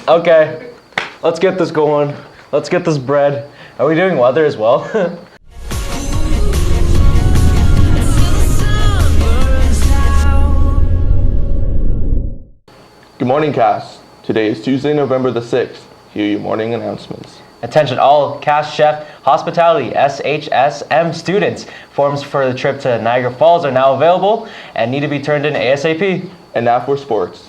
Okay, let's get this going. Let's get this bread. Are we doing weather as well? Good morning, Cass. Today is Tuesday, November the 6th. Here are your morning announcements. Attention all Cass Chef Hospitality SHSM students. Forms for the trip to Niagara Falls are now available and need to be turned in ASAP. And now for sports.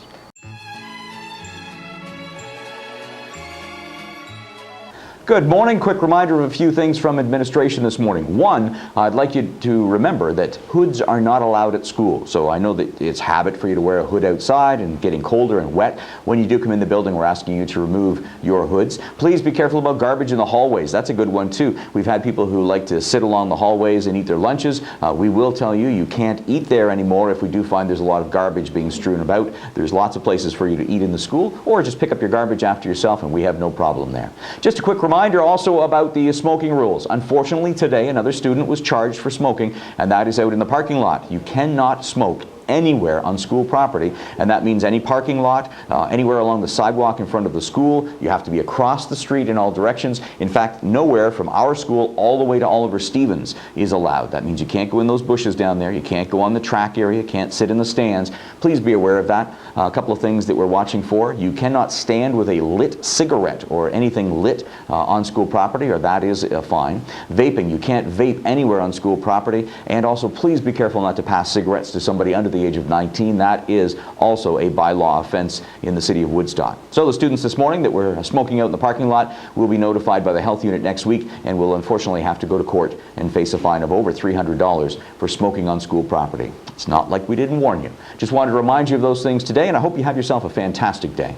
Good morning. Quick reminder of a few things from administration this morning. One, I'd like you to remember that hoods are not allowed at school. So I know that it's habit for you to wear a hood outside and getting colder and wet. When you do come in the building, we're asking you to remove your hoods. Please be careful about garbage in the hallways. That's a good one too. We've had people who like to sit along the hallways and eat their lunches. We will tell you, you can't eat there anymore if we do find there's a lot of garbage being strewn about. There's lots of places for you to eat in the school, or just pick up your garbage after yourself and we have no problem there. Just a quick reminder also about the smoking rules. Unfortunately, today another student was charged for smoking, and that is out in the parking lot. You cannot smoke anywhere on school property, and that means any parking lot, anywhere along the sidewalk in front of the school. You have to be across the street in all directions. In fact, nowhere from our school all the way to Oliver Stevens is allowed. That means you can't go in those bushes down there, you can't go on the track area, can't sit in the stands. Please be aware of that. A couple of things that we're watching for. You cannot stand with a lit cigarette or anything lit on school property, or that is a fine. Vaping, you can't vape anywhere on school property. And also please be careful not to pass cigarettes to somebody under the age of 19. That is also a by-law offense in the city of Woodstock. So the students this morning that were smoking out in the parking lot will be notified by the health unit next week and will unfortunately have to go to court and face a fine of over $300 for smoking on school property. It's not like we didn't warn you. Just wanted to remind you of those things today, and I hope you have yourself a fantastic day.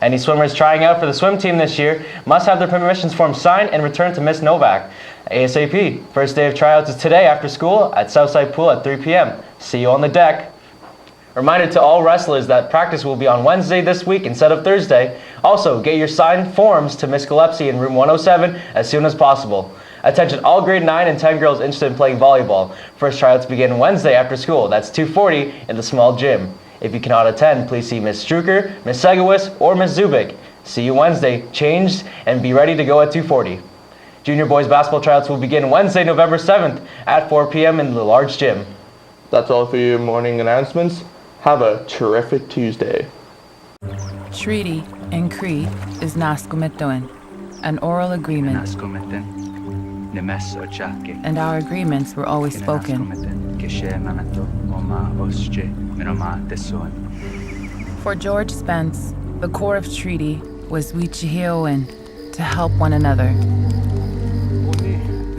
Any swimmers trying out for the swim team this year must have their permissions form signed and returned to Miss Novak ASAP. First day of tryouts is today after school at Southside Pool at 3 p.m. See you on the deck. Reminder to all wrestlers that practice will be on Wednesday this week instead of Thursday. Also, get your signed forms to Miss Gillespie in room 107 as soon as possible. Attention all grade 9 and 10 girls interested in playing volleyball. First tryouts begin Wednesday after school. That's 2:40 in the small gym. If you cannot attend, please see Ms. Struker, Ms. Segowis, or Ms. Zubik. See you Wednesday, changed, and be ready to go at 2:40. Junior boys basketball tryouts will begin Wednesday, November 7th at 4 p.m. in the large gym. That's all for your morning announcements. Have a terrific Tuesday. Treaty in Cree is Naskomitoin, an oral agreement, and our agreements were always spoken. For George Spence, the core of treaty was Wichihioin, to help one another.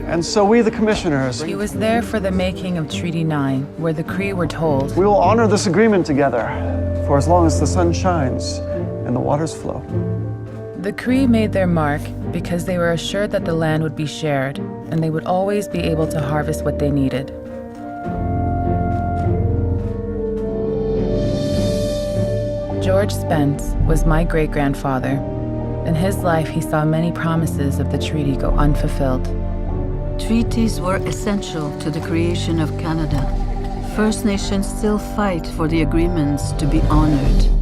And so we, the commissioners, He was there for the making of Treaty 9, where the Cree were told, we will honor this agreement together for as long as the sun shines and the waters flow. the Cree made their mark because they were assured that the land would be shared and they would always be able to harvest what they needed. George Spence was my great-grandfather. In his life, he saw many promises of the treaty go unfulfilled. Treaties were essential to the creation of Canada. First Nations still fight for the agreements to be honored.